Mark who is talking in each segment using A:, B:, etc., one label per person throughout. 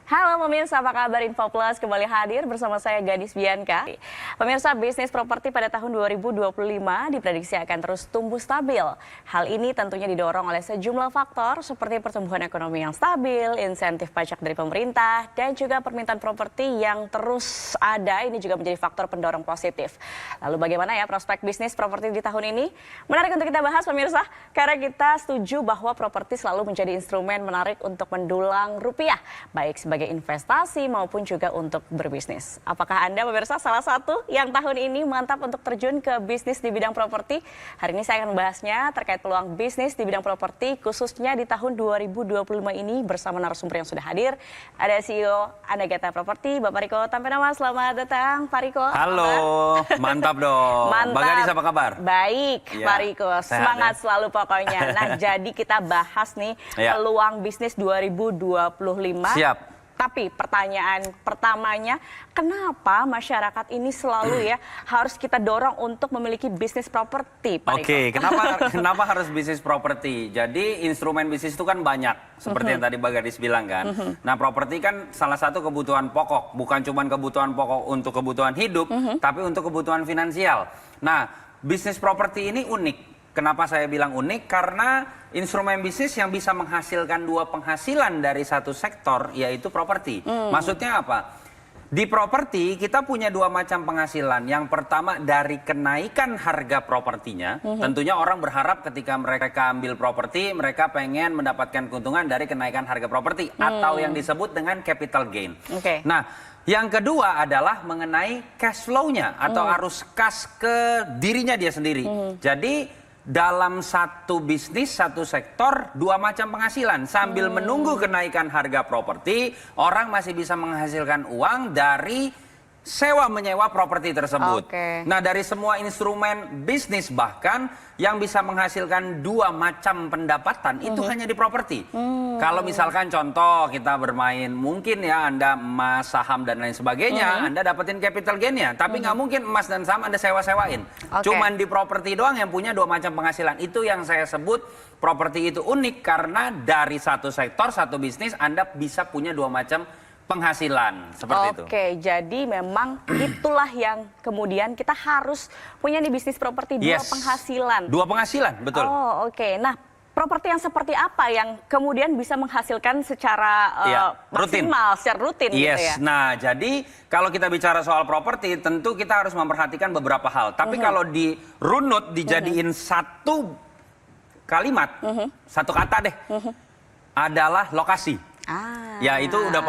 A: Halo pemirsa, apa kabar? Info Plus kembali hadir bersama saya Gadis Bianca. Pemirsa, bisnis properti pada tahun 2025 diprediksi akan terus tumbuh stabil. Hal ini tentunya didorong oleh sejumlah faktor seperti pertumbuhan ekonomi yang stabil, insentif pajak dari pemerintah, dan juga permintaan properti yang terus ada. Ini juga menjadi faktor pendorong positif. Lalu bagaimana ya prospek bisnis properti di tahun ini? Menarik untuk kita bahas pemirsa, karena kita setuju bahwa properti selalu menjadi instrumen menarik untuk mendulang rupiah, baik sebagai investasi maupun juga untuk berbisnis. Apakah Anda pemirsa salah satu yang tahun ini mantap untuk terjun ke bisnis di bidang properti? Hari ini saya akan membahasnya terkait peluang bisnis di bidang properti khususnya di tahun 2025 ini bersama narasumber yang sudah hadir. Ada CEO Anagata Property, Bapak Riko Tampenama. Selamat datang Pak Riko.
B: Halo, mantap dong.
A: Mantap.
B: Mbak Gadis apa kabar?
A: Baik,
B: Ya,
A: Pak Riko. Semangat
B: ya.
A: selalu pokoknya. Nah, jadi kita bahas nih peluang bisnis 2025.
B: Siap.
A: Tapi pertanyaan pertamanya, kenapa masyarakat ini selalu harus kita dorong untuk memiliki bisnis properti, Pak Riko?
B: Oke, kenapa harus bisnis properti? Jadi instrumen bisnis itu kan banyak, seperti yang tadi Mbak Gadis bilang kan. Nah, properti kan salah satu kebutuhan pokok, bukan cuma kebutuhan pokok untuk kebutuhan hidup, tapi untuk kebutuhan finansial. Nah, bisnis properti ini unik. Kenapa saya bilang unik? Karena instrumen bisnis yang bisa menghasilkan dua penghasilan dari satu sektor, yaitu properti. Maksudnya apa? Di properti kita punya dua macam penghasilan. Yang pertama dari kenaikan harga propertinya. Tentunya orang berharap ketika mereka ambil properti, mereka pengen mendapatkan keuntungan dari kenaikan harga properti. Atau yang disebut dengan capital gain. Nah, yang kedua adalah mengenai cash flow-nya atau arus kas ke dirinya dia sendiri. Jadi dalam satu bisnis, satu sektor, dua macam penghasilan. Sambil menunggu kenaikan harga properti, orang masih bisa menghasilkan uang dari sewa menyewa properti tersebut. Nah, dari semua instrumen bisnis bahkan yang bisa menghasilkan dua macam pendapatan itu hanya di properti. Kalau misalkan contoh kita bermain, mungkin ya Anda emas, saham dan lain sebagainya, Anda dapetin capital gain-nya. Tapi nggak mungkin emas dan saham Anda sewa-sewain. Cuman di properti doang yang punya dua macam penghasilan. Itu yang saya sebut properti itu unik karena dari satu sektor, satu bisnis Anda bisa punya dua macam penghasilan seperti itu.
A: Oke, jadi memang itulah yang kemudian kita harus punya di bisnis properti dua penghasilan.
B: Dua penghasilan, betul.
A: Oh, oke. Nah, properti yang seperti apa yang kemudian bisa menghasilkan secara maksimal, secara rutin gitu ya?
B: Nah, jadi kalau kita bicara soal properti, tentu kita harus memperhatikan beberapa hal. Tapi kalau dirunut, dijadiin satu kalimat, satu kata deh, adalah lokasi. Ya, itu udah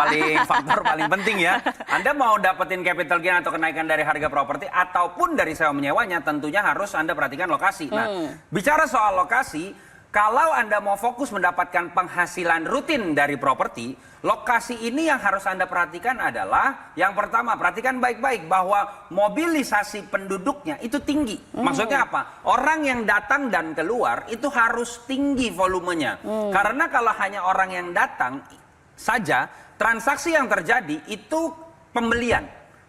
B: faktor paling penting ya. Anda mau dapetin capital gain atau kenaikan dari harga properti ataupun dari sewa menyewanya, tentunya harus Anda perhatikan lokasi. Nah, bicara soal lokasi, kalau Anda mau fokus mendapatkan penghasilan rutin dari properti, lokasi ini yang harus Anda perhatikan adalah yang pertama, perhatikan baik-baik bahwa mobilisasi penduduknya itu tinggi. Maksudnya apa? Orang yang datang dan keluar itu harus tinggi volumenya. Karena kalau hanya orang yang datang saja, transaksi yang terjadi itu pembelian.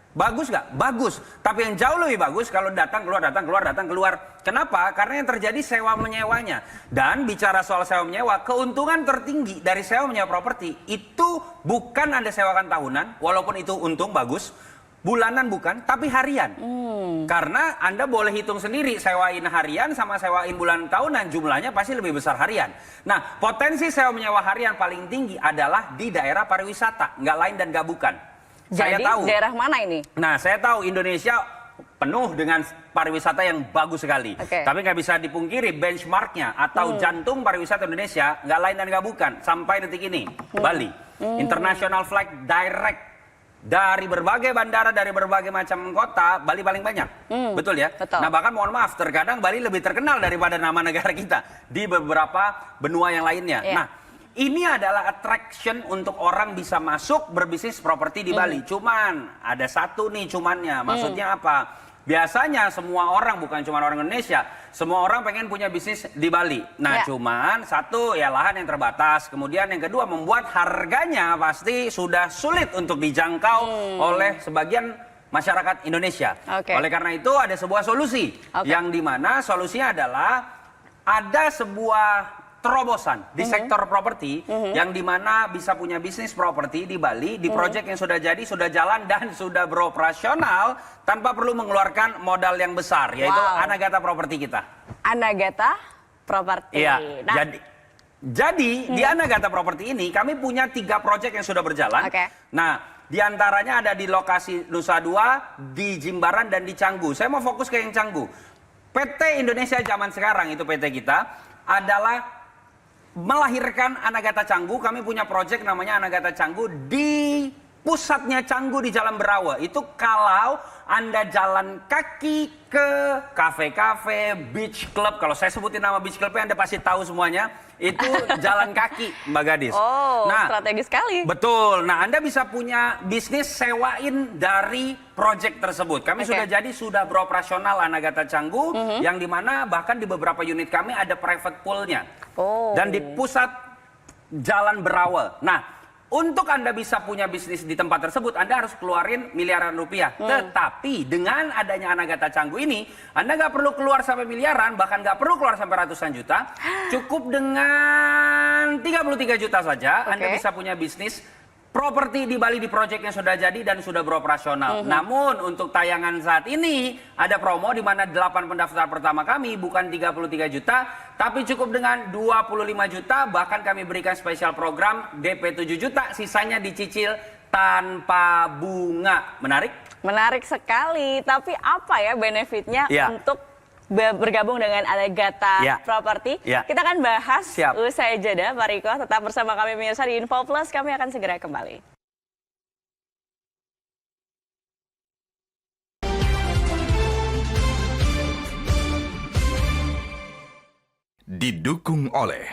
B: Bagus nggak? Bagus. Tapi yang jauh lebih bagus kalau datang keluar, datang keluar, datang keluar. Kenapa? Karena yang terjadi sewa menyewanya. Dan bicara soal sewa menyewa, keuntungan tertinggi dari sewa menyewa properti itu bukan Anda sewakan tahunan, walaupun itu untung bagus. Bulanan bukan, tapi harian. Karena Anda boleh hitung sendiri, sewain harian sama sewain bulan tahunan, jumlahnya pasti lebih besar harian. Nah, potensi sewa menyewa harian paling tinggi adalah di daerah pariwisata, nggak lain dan nggak bukan.
A: Jadi
B: saya tahu
A: daerah mana ini?
B: Nah, saya tahu Indonesia penuh dengan pariwisata yang bagus sekali. Tapi nggak bisa dipungkiri benchmarknya atau jantung pariwisata Indonesia nggak lain dan nggak bukan sampai detik ini, Bali. International flight direct dari berbagai bandara, dari berbagai macam kota, Bali paling banyak. Betul ya? Nah, bahkan mohon maaf, terkadang Bali lebih terkenal daripada nama negara kita di beberapa benua yang lainnya. Nah, ini adalah attraction untuk orang bisa masuk berbisnis properti di Bali. Cuman ada satu nih cumannya. Maksudnya apa? Biasanya semua orang, bukan cuma orang Indonesia, semua orang pengen punya bisnis di Bali. Nah, cuman satu ya lahan yang terbatas. Kemudian yang kedua membuat harganya pasti sudah sulit untuk dijangkau oleh sebagian masyarakat Indonesia. Oleh karena itu ada sebuah solusi yang dimana solusinya adalah ada sebuah terobosan di sektor properti yang dimana bisa punya bisnis properti di Bali, di proyek yang sudah jadi, sudah jalan dan sudah beroperasional tanpa perlu mengeluarkan modal yang besar, yaitu Anagata Properti kita.
A: Anagata Properti.
B: Iya.
A: Nah,
B: Jadi di Anagata Properti ini kami punya 3 proyek yang sudah berjalan. Nah, di antaranya ada di lokasi Nusa Dua, di Jimbaran dan di Canggu. Saya mau fokus ke yang Canggu. PT Indonesia zaman sekarang itu PT kita adalah melahirkan Anagata Canggu. Kami punya proyek namanya Anagata Canggu di pusatnya Canggu di Jalan Berawa. Itu kalau Anda jalan kaki ke kafe-kafe, beach club. Kalau saya sebutin nama beach clubnya Anda pasti tahu semuanya. Itu jalan kaki, Mbak Gadis.
A: Nah, strategis sekali.
B: Betul. Nah, Anda bisa punya bisnis sewain dari proyek tersebut. Kami sudah beroperasional Anagata Canggu, yang dimana bahkan di beberapa unit kami ada private poolnya. Dan di pusat Jalan Berawal. Nah, untuk Anda bisa punya bisnis di tempat tersebut, Anda harus keluarin miliaran rupiah. Tetapi dengan adanya Anagata Canggu ini, Anda nggak perlu keluar sampai miliaran, bahkan nggak perlu keluar sampai ratusan juta. Cukup dengan 33 juta saja, Anda bisa punya bisnis properti di Bali di proyek yang sudah jadi dan sudah beroperasional. Namun untuk tayangan saat ini ada promo di mana 8 pendaftar pertama kami bukan 33 juta, tapi cukup dengan 25 juta, bahkan kami berikan spesial program DP 7 juta, sisanya dicicil tanpa bunga. Menarik?
A: Menarik sekali. Tapi apa ya benefitnya untuk bergabung dengan Anagata Properti? Kita akan bahas usai jeda, Pak Riko. Tetap bersama kami pemirsa di Info Plus. Kami akan segera kembali.
C: Didukung oleh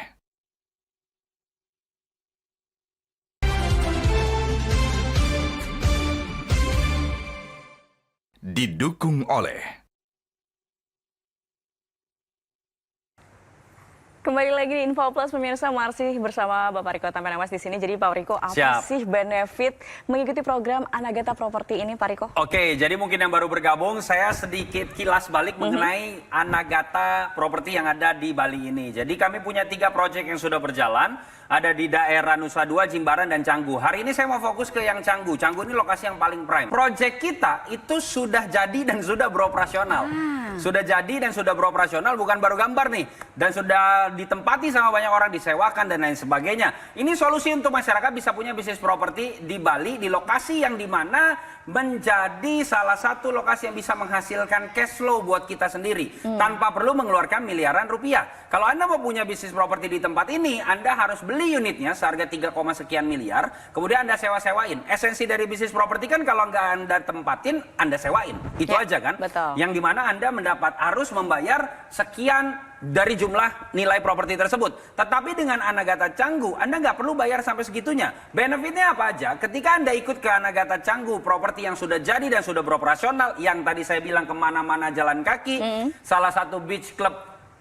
A: Kembali lagi di Info Plus pemirsa, masih bersama Bapak Riko Tampenamas di sini. Jadi Pak Riko, apa sih benefit mengikuti program Anagata Properti ini, Pak Riko?
B: Oke, jadi mungkin yang baru bergabung, saya sedikit kilas balik mengenai Anagata Properti yang ada di Bali ini. Jadi kami punya 3 proyek yang sudah berjalan, ada di daerah Nusa Dua, Jimbaran, dan Canggu. Hari ini saya mau fokus ke yang Canggu. Canggu ini lokasi yang paling prime. Proyek kita itu sudah jadi dan sudah beroperasional. Sudah jadi dan sudah beroperasional, bukan baru gambar nih. Dan sudah ditempati sama banyak orang, disewakan dan lain sebagainya. Ini solusi untuk masyarakat bisa punya bisnis properti di Bali, di lokasi yang dimana menjadi salah satu lokasi yang bisa menghasilkan cash flow buat kita sendiri. Tanpa perlu mengeluarkan miliaran rupiah. Kalau Anda mau punya bisnis properti di tempat ini, Anda harus beli unitnya seharga 3, sekian miliar. Kemudian Anda sewa-sewain. Esensi dari bisnis properti kan kalau nggak Anda tempatin, Anda sewain. Itu aja kan?
A: Betul.
B: Yang dimana Anda harus membayar sekian dari jumlah nilai properti tersebut. Tetapi dengan Anagata Canggu, Anda nggak perlu bayar sampai segitunya. Benefitnya apa aja? Ketika Anda ikut ke Anagata Canggu, properti yang sudah jadi dan sudah beroperasional, yang tadi saya bilang kemana-mana jalan kaki, salah satu beach club,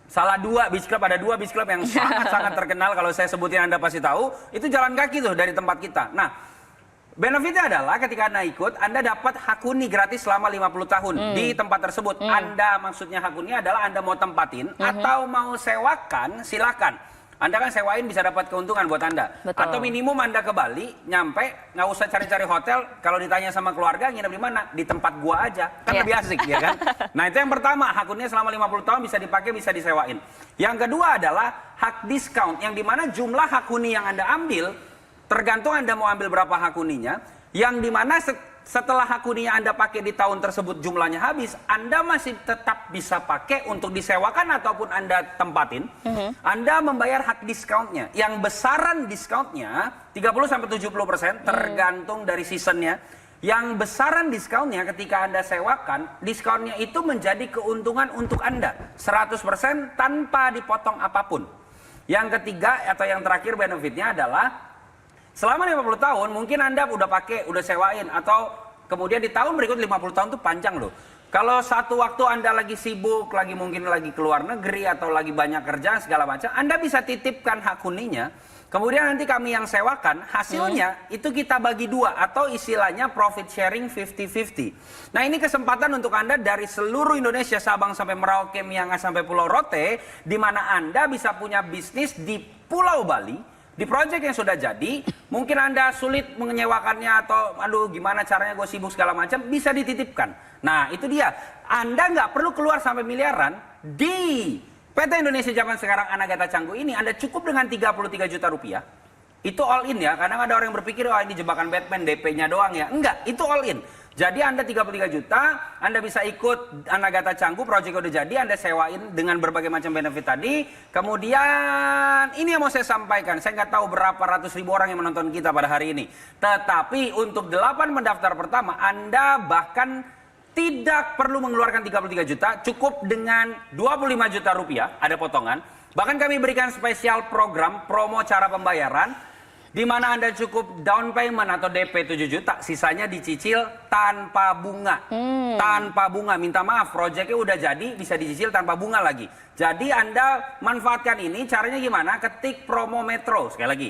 B: ada 2 beach club yang sangat-sangat terkenal, kalau saya sebutin Anda pasti tahu, itu jalan kaki tuh dari tempat kita. Nah, benefitnya adalah ketika Anda ikut, Anda dapat hak huni gratis selama 50 tahun di tempat tersebut. Anda maksudnya hak huni adalah Anda mau tempatin atau mau sewakan, silakan. Anda kan sewain bisa dapat keuntungan buat Anda. Atau minimum Anda ke Bali, nyampe, nggak usah cari-cari hotel. Kalau ditanya sama keluarga, nginep di mana? Di tempat gua aja. Kan lebih asik, ya kan? Nah, itu yang pertama. Hak huninya selama 50 tahun bisa dipakai, bisa disewain. Yang kedua adalah hak diskon, yang dimana jumlah hak huni yang Anda ambil, tergantung Anda mau ambil berapa hak huninya, yang dimana setelah hak huninya Anda pakai di tahun tersebut jumlahnya habis, Anda masih tetap bisa pakai untuk disewakan ataupun Anda tempatin. Anda membayar hak diskaunnya. Yang besaran diskaunnya 30-70% tergantung dari seasonnya. Yang besaran diskaunnya ketika Anda sewakan, diskonnya itu menjadi keuntungan untuk Anda 100% tanpa dipotong apapun. Yang ketiga atau yang terakhir benefitnya adalah selama 50 tahun mungkin Anda udah pakai, udah sewain, atau kemudian di tahun berikut 50 tahun itu panjang loh. Kalau satu waktu Anda lagi sibuk, mungkin lagi keluar negeri atau lagi banyak kerjaan segala macam, Anda bisa titipkan hak huninya Kemudian nanti kami yang sewakan, hasilnya itu kita bagi dua atau istilahnya profit sharing 50-50. Nah ini kesempatan untuk Anda dari seluruh Indonesia, Sabang sampai Merauke, Miangas sampai Pulau Rote, di mana Anda bisa punya bisnis di Pulau Bali, di proyek yang sudah jadi. Mungkin Anda sulit menyewakannya atau aduh gimana caranya, gue sibuk segala macam, bisa dititipkan. Nah itu dia, Anda nggak perlu keluar sampai miliaran. Di PT Indonesia Zaman Sekarang Anagata Canggu ini Anda cukup dengan 33 juta rupiah. Itu all in ya, kadang ada orang yang berpikir wah ini jebakan Batman, DP-nya doang ya. Enggak, itu all in. Jadi Anda 33 juta, Anda bisa ikut Anagata Canggu, proyek udah jadi, Anda sewain dengan berbagai macam benefit tadi. Kemudian ini yang mau saya sampaikan, saya nggak tahu berapa ratus ribu orang yang menonton kita pada hari ini. Tetapi untuk 8 pendaftar pertama, Anda bahkan tidak perlu mengeluarkan 33 juta, cukup dengan 25 juta rupiah, ada potongan. Bahkan kami berikan spesial program, promo cara pembayaran, di mana Anda cukup down payment atau DP 7 juta, sisanya dicicil tanpa bunga. Tanpa bunga, minta maaf, proyeknya udah jadi, bisa dicicil tanpa bunga lagi. Jadi Anda manfaatkan ini, caranya gimana? Ketik promo Metro, sekali lagi.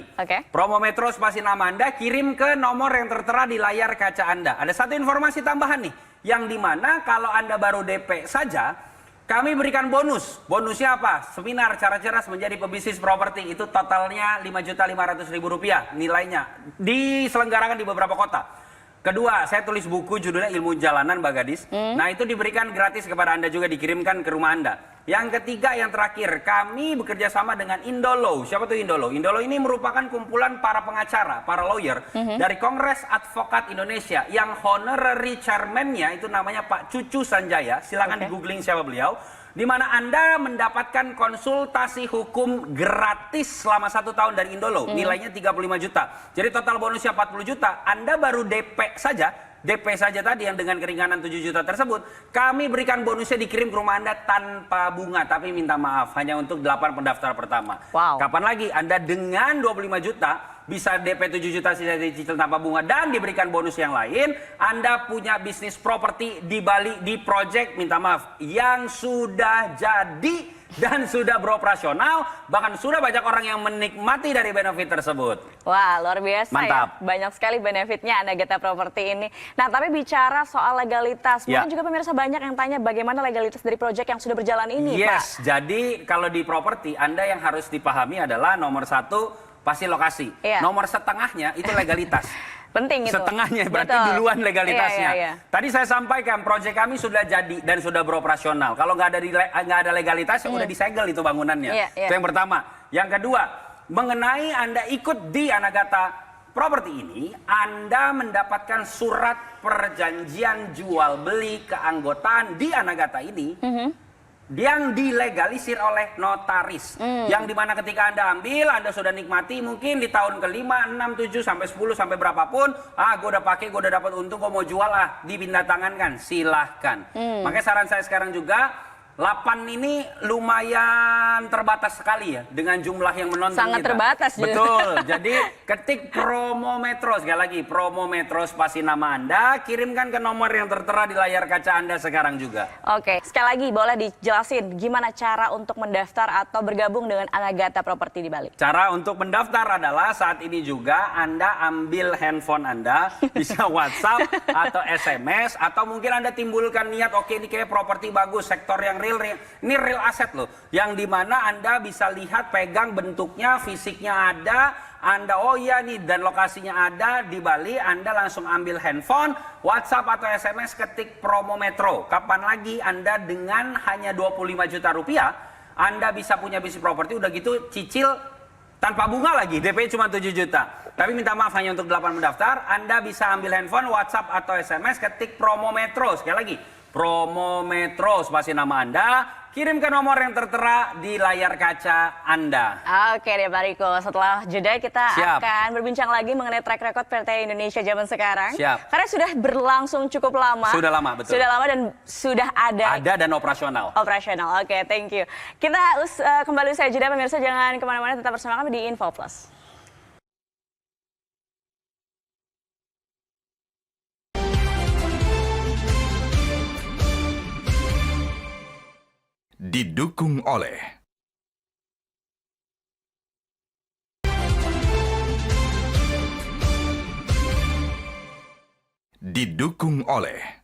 B: Promo Metro spasi nama Anda, kirim ke nomor yang tertera di layar kaca Anda. Ada satu informasi tambahan nih, yang dimana kalau Anda baru DP saja, kami berikan bonus. Bonusnya apa? Seminar cara cerdas menjadi pebisnis properti. Itu totalnya Rp5.500.000 nilainya. Diselenggarakan di beberapa kota. Kedua, saya tulis buku judulnya Ilmu Jalanan, Mbak Gadis. Nah itu diberikan gratis kepada Anda juga, dikirimkan ke rumah Anda. Yang ketiga, yang terakhir, kami bekerja sama dengan Indolo. Siapa tuh Indolo? Indolo ini merupakan kumpulan para pengacara, para lawyer dari Kongres Advokat Indonesia. Yang honorary chairman-nya itu namanya Pak Cucu Sanjaya. Silakan di googling siapa beliau. Di mana Anda mendapatkan konsultasi hukum gratis selama 1 tahun dari Indolo. Nilainya 35 juta. Jadi total bonusnya 40 juta. Anda baru DP saja tadi yang dengan keringanan 7 juta tersebut, kami berikan bonusnya dikirim ke rumah Anda tanpa bunga. Tapi minta maaf, hanya untuk 8 pendaftar pertama. Kapan lagi Anda dengan 25 juta bisa DP 7 juta sisa dicicil tanpa bunga dan diberikan bonus yang lain, Anda punya bisnis properti di Bali, di project, minta maaf, yang sudah jadi dan sudah beroperasional, bahkan sudah banyak orang yang menikmati dari benefit tersebut.
A: Wah, luar biasa.
B: Mantap.
A: Ya. Banyak sekali benefitnya Anagata Property ini. Nah, tapi bicara soal legalitas, mungkin juga pemirsa banyak yang tanya bagaimana legalitas dari proyek yang sudah berjalan ini, Pak.
B: Jadi kalau di properti, Anda yang harus dipahami adalah nomor 1, pasti lokasi. Nomor setengahnya itu legalitas.
A: Penting itu.
B: Setengahnya berarti duluan legalitasnya. Tadi saya sampaikan proyek kami sudah jadi dan sudah beroperasional. Kalau nggak ada legalitas, udah disegel itu bangunannya. Itu yang pertama. Yang kedua, mengenai Anda ikut di Anagata Property ini, Anda mendapatkan surat perjanjian jual beli keanggotaan di Anagata ini. Yang dilegalisir oleh notaris. Yang dimana ketika Anda ambil, Anda sudah nikmati mungkin di tahun ke-5, 6, 7, sampai 10, sampai berapapun, gue udah pakai, gue udah dapat untung, gue mau jual dipindah tangankan, silahkan. Makanya saran saya sekarang juga, 8 ini lumayan terbatas sekali ya dengan jumlah yang menonton
A: Sangat
B: kita.
A: terbatas juga.
B: Betul. Jadi ketik promo Metro, sekali lagi promo Metro spasi nama Anda, kirimkan ke nomor yang tertera di layar kaca Anda sekarang juga.
A: Oke, sekali lagi boleh dijelasin gimana cara untuk mendaftar atau bergabung dengan Anagata Property di Bali?
B: Cara untuk mendaftar adalah saat ini juga Anda ambil handphone Anda, bisa WhatsApp atau SMS, atau mungkin Anda timbulkan niat, oke ini kayak properti bagus, sektor yang real, ini real aset loh, yang dimana Anda bisa lihat, pegang bentuknya, fisiknya ada, Anda oh iya nih, dan lokasinya ada di Bali. Anda langsung ambil handphone, WhatsApp atau SMS, ketik promo Metro. Kapan lagi Anda dengan hanya 25 juta rupiah Anda bisa punya bisnis properti, udah gitu cicil tanpa bunga lagi, DP cuma 7 juta. Tapi minta maaf, hanya untuk 8 mendaftar. Anda bisa ambil handphone, WhatsApp atau SMS, ketik promo Metro. Sekali lagi, promo Metro spasi nama Anda, kirim ke nomor yang tertera di layar kaca Anda.
A: Oke deh Pak Riko, setelah jeda kita akan berbincang lagi mengenai track record PT Indonesia Zaman Sekarang. Karena sudah berlangsung cukup lama.
B: Sudah lama, betul.
A: Sudah lama dan sudah ada.
B: Ada dan operasional.
A: Operasional, oke, thank you. Kita kembali usai jeda, pemirsa jangan kemana-mana, tetap bersama kami di Info Plus.
C: Didukung oleh didukung oleh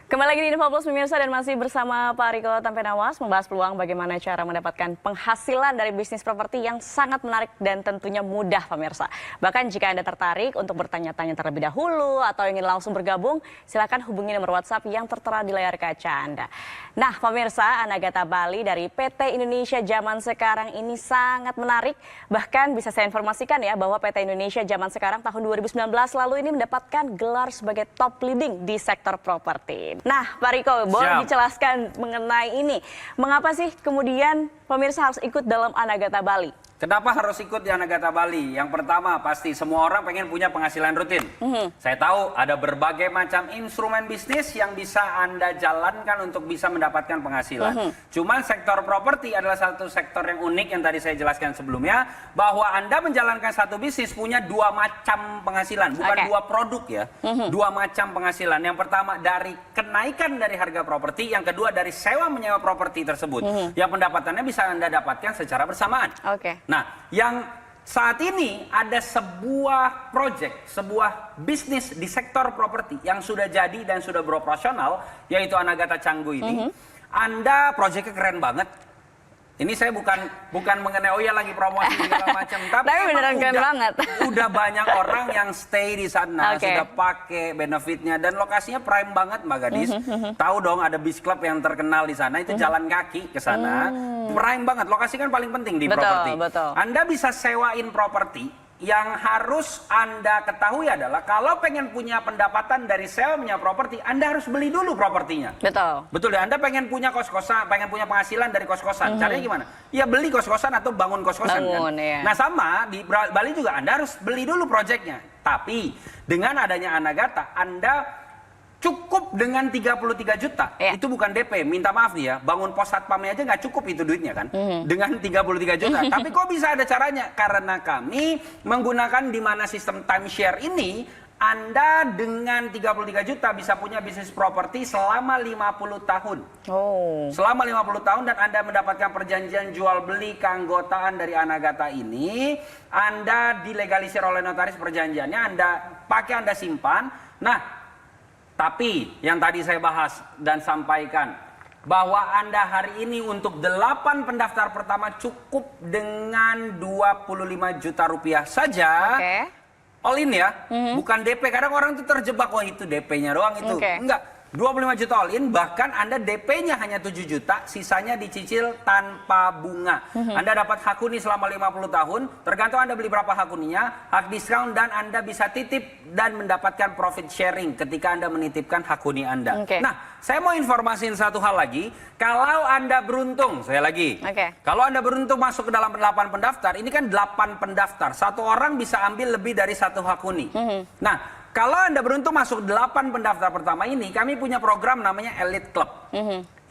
A: Kembali lagi di Info Plus pemirsa dan masih bersama Pak Riko Tampenawas membahas peluang bagaimana cara mendapatkan penghasilan dari bisnis properti yang sangat menarik dan tentunya mudah pemirsa. Bahkan jika Anda tertarik untuk bertanya-tanya terlebih dahulu atau ingin langsung bergabung, silakan hubungi nomor WhatsApp yang tertera di layar kaca Anda. Nah pemirsa, Anagata Bali dari PT Indonesia Zaman Sekarang ini sangat menarik. Bahkan bisa saya informasikan ya bahwa PT Indonesia Zaman Sekarang tahun 2019 lalu ini mendapatkan gelar sebagai top leading di sektor properti. Nah, Pak Riko, boleh dijelaskan mengenai ini. Mengapa sih kemudian pemirsa harus ikut dalam Anagata Bali?
B: Kenapa harus ikut di Anagata Bali? Yang pertama pasti semua orang pengen punya penghasilan rutin. Saya tahu ada berbagai macam instrumen bisnis yang bisa Anda jalankan untuk bisa mendapatkan penghasilan. Cuman sektor properti adalah satu sektor yang unik yang tadi saya jelaskan sebelumnya. Bahwa Anda menjalankan satu bisnis punya dua macam penghasilan. Bukan dua produk ya. Dua macam penghasilan. Yang pertama dari kenaikan dari harga properti. Yang kedua dari sewa menyewa properti tersebut. Yang pendapatannya bisa Anda dapatkan secara bersamaan. Nah, yang saat ini ada sebuah project, sebuah bisnis di sektor properti yang sudah jadi dan sudah beroperasional, yaitu Anagata Canggu ini. Anda projectnya keren banget. Ini saya bukan mengenai oh ya lagi promosi segala macam, tapi
A: beneran keren banget.
B: Udah banyak orang yang stay di sana, sudah pakai benefitnya dan lokasinya prime banget Mbak Gadis. Tahu dong ada beach club yang terkenal di sana, itu jalan kaki ke sana. Prime banget, lokasi kan paling penting di properti. Anda bisa sewain properti. Yang harus Anda ketahui adalah kalau pengen punya pendapatan dari sewa menyewa properti, Anda harus beli dulu propertinya. Betul ya, Anda pengen punya kos-kosan, pengen punya penghasilan dari kos-kosan. Caranya gimana? Ya beli kos-kosan atau bangun kos-kosan kan. Nah sama di Bali juga Anda harus beli dulu proyeknya. Tapi dengan adanya Anagata, Anda cukup dengan 33 juta, itu bukan DP, minta maaf nih ya, bangun pos satpamnya aja nggak cukup itu duitnya kan, dengan 33 juta. Tapi kok bisa ada caranya? Karena kami menggunakan di mana sistem timeshare ini, Anda dengan 33 juta bisa punya bisnis properti selama 50 tahun. Selama 50 tahun dan Anda mendapatkan perjanjian jual beli keanggotaan dari Anagata ini, Anda dilegalisir oleh notaris perjanjiannya, Anda pakai, Anda simpan. Nah, tapi yang tadi saya bahas dan sampaikan bahwa Anda hari ini untuk 8 pendaftar pertama cukup dengan 25 juta rupiah saja. All in ya, bukan DP. Kadang orang itu terjebak, wah itu DP-nya doang itu. Enggak. 25 juta all in, bahkan Anda DP-nya hanya 7 juta, sisanya dicicil tanpa bunga. Anda dapat hak huni selama 50 tahun, tergantung Anda beli berapa hak huninya, hak diskon, dan Anda bisa titip dan mendapatkan profit sharing ketika Anda menitipkan hak huni Anda. Nah, saya mau informasiin satu hal lagi, kalau Anda beruntung, saya lagi, kalau Anda beruntung masuk ke dalam 8 pendaftar, ini kan 8 pendaftar, satu orang bisa ambil lebih dari satu hak huni. Nah, kalau Anda beruntung masuk 8 pendaftar pertama ini, kami punya program namanya Elite Club.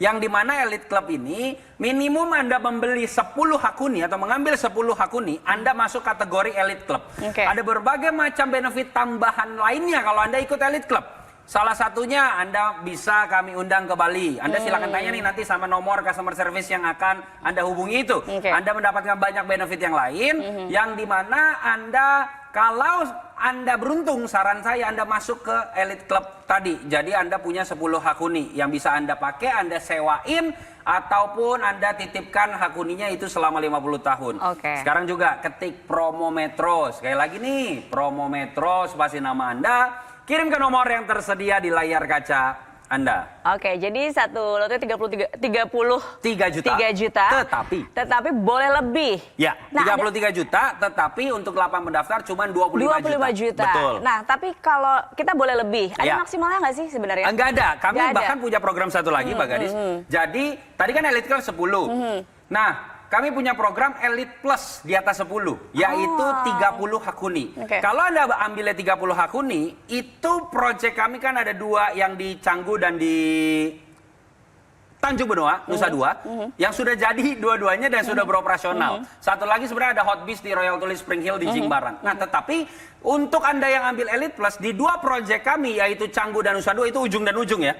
B: Yang dimana Elite Club ini, minimum Anda membeli 10 hak huni atau mengambil 10 hak huni, Anda masuk kategori Elite Club. Ada berbagai macam benefit tambahan lainnya kalau Anda ikut Elite Club. Salah satunya Anda bisa kami undang ke Bali. Anda silakan tanya nih nanti sama nomor customer service yang akan Anda hubungi itu. Anda mendapatkan banyak benefit yang lain, yang dimana Anda kalau Anda beruntung, saran saya Anda masuk ke Elite Club tadi. Jadi Anda punya 10 hak huni yang bisa Anda pakai, Anda sewain, ataupun Anda titipkan hak huninya itu selama 50 tahun. Sekarang juga ketik promo Metro. Sekali lagi nih, promo Metro, spasi nama Anda, kirim ke nomor yang tersedia di layar kaca Anda.
A: Jadi satu lotnya 33 juta. Tetapi boleh lebih.
B: Ya, nah, 33 juta, tetapi untuk 8 pendaftar cuma 25 juta. Betul.
A: Nah, tapi kalau kita boleh lebih, ada maksimalnya nggak sih sebenarnya?
B: Enggak ada. Kami bahkan punya program satu lagi, Mbak Gadis. Jadi, tadi kan Elite Club 10. Nah, kami punya program Elite Plus di atas 10, yaitu 30 hak huni. Kalau Anda ambilnya 30 hak huni, itu proyek kami kan ada 2 yang di Canggu dan di Tanjung Benoa, Nusa Dua, yang sudah jadi dua-duanya dan sudah beroperasional. Satu lagi sebenarnya ada Hot Beach di Royal Tulip Spring Hill di Jimbaran. Nah, tetapi untuk Anda yang ambil Elite Plus, di 2 proyek kami, yaitu Canggu dan Nusa Dua, itu ujung dan ujung ya.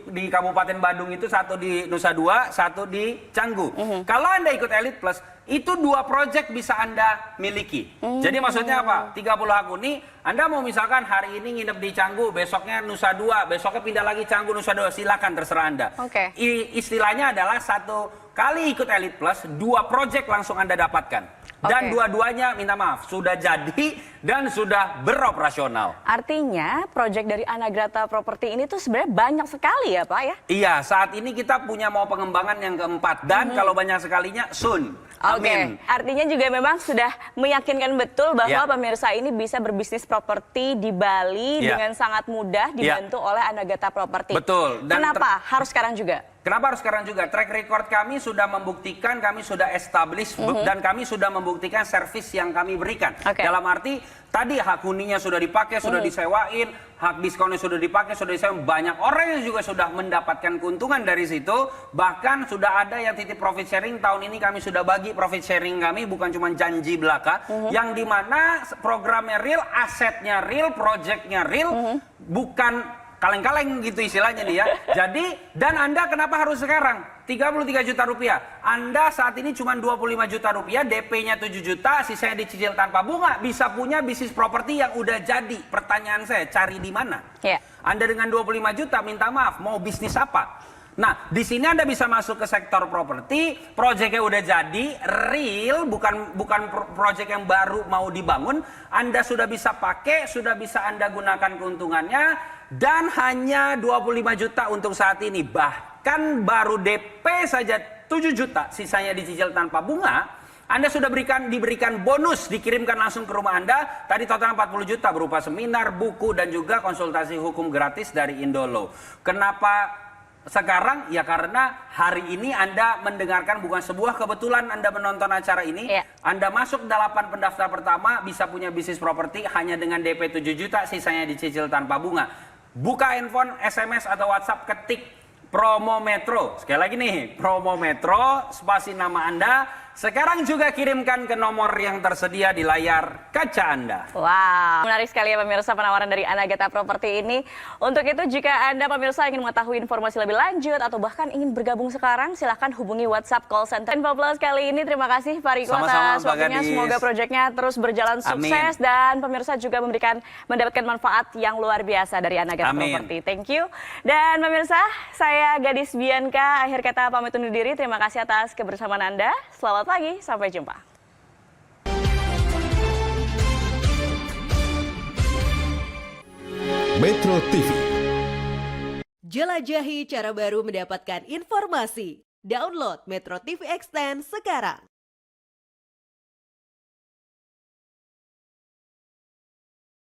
B: Di Kabupaten Badung itu, satu di Nusa Dua, satu di Canggu. Kalau Anda ikut Elite Plus, itu 2 proyek bisa Anda miliki. Jadi maksudnya apa? 30 hak huni, Anda mau misalkan hari ini nginep di Canggu, besoknya Nusa Dua, besoknya pindah lagi Canggu, Nusa Dua, silakan terserah Anda.
A: Oke.
B: Istilahnya adalah 1 kali ikut Elite Plus, 2 proyek langsung Anda dapatkan. Dan
A: Oke.
B: dua-duanya minta maaf, sudah jadi dan sudah beroperasional.
A: Artinya proyek dari Anagrata Property ini tuh sebenarnya banyak sekali ya Pak ya?
B: Iya, saat ini kita punya mau pengembangan yang keempat. Dan kalau banyak sekalinya, soon.
A: Oke,
B: Amin.
A: artinya juga memang sudah meyakinkan betul bahwa
B: Ya.
A: pemirsa ini bisa berbisnis properti di Bali
B: Ya.
A: dengan sangat mudah dibantu oleh Anagrata Property.
B: Betul. Dan
A: Kenapa harus sekarang juga?
B: Kenapa harus sekarang juga? Track record kami sudah membuktikan, kami sudah establish, dan kami sudah membuktikan servis yang kami berikan.
A: Oke.
B: Dalam arti, tadi hak huninya sudah dipakai, sudah disewain, hak diskonnya sudah dipakai, sudah disewain. Banyak orang yang juga sudah mendapatkan keuntungan dari situ. Bahkan sudah ada yang titip profit sharing. Tahun ini kami sudah bagi profit sharing kami, bukan cuma janji belaka. Yang dimana programnya real, asetnya real, projectnya real, bukan kaleng-kaleng gitu istilahnya nih ya. Jadi, dan Anda kenapa harus sekarang? 33 juta rupiah. Anda saat ini cuma 25 juta rupiah, DP-nya 7 juta, sisanya dicicil tanpa bunga. Bisa punya bisnis properti yang udah jadi. Pertanyaan saya, cari di mana?
A: Ya.
B: Anda dengan 25 juta, minta maaf, mau bisnis apa? Nah, di sini Anda bisa masuk ke sektor properti, proyeknya udah jadi, real, bukan proyek yang baru mau dibangun. Anda sudah bisa pakai, sudah bisa Anda gunakan keuntungannya, dan hanya 25 juta untuk saat ini. Bahkan baru DP saja 7 juta, sisanya dicicil tanpa bunga. Anda sudah diberikan bonus, dikirimkan langsung ke rumah Anda. Tadi total 40 juta berupa seminar, buku, dan juga konsultasi hukum gratis dari Indolo. Kenapa sekarang? Ya karena hari ini Anda mendengarkan, bukan sebuah kebetulan Anda menonton acara ini.
A: Iya.
B: Anda masuk 8 pendaftar pertama, bisa punya bisnis properti hanya dengan DP 7 juta, sisanya dicicil tanpa bunga. Buka handphone, SMS atau WhatsApp, ketik Promo Metro. Sekali lagi nih, Promo Metro, spasi nama Anda. Sekarang juga kirimkan ke nomor yang tersedia di layar kaca Anda.
A: Wow, menarik sekali ya pemirsa penawaran dari Anagrata Property ini. Untuk itu jika Anda pemirsa ingin mengetahui informasi lebih lanjut atau bahkan ingin bergabung sekarang, silahkan hubungi WhatsApp call center Info Plus kali ini. Terima kasih Pak Riko
B: Sama-sama,
A: atas
B: Mbak
A: waktunya.
B: Gadis.
A: Semoga proyeknya terus berjalan sukses dan pemirsa juga mendapatkan manfaat yang luar biasa dari Anagrata
B: Amin.
A: Property. Thank you. Dan pemirsa, saya Gadis Bianca, akhir kata pamit undur diri. Terima kasih atas kebersamaan Anda. Selamat pagi, sampai jumpa.
C: Metro TV.
D: Jelajahi cara baru mendapatkan informasi. Download Metro TV Extend sekarang.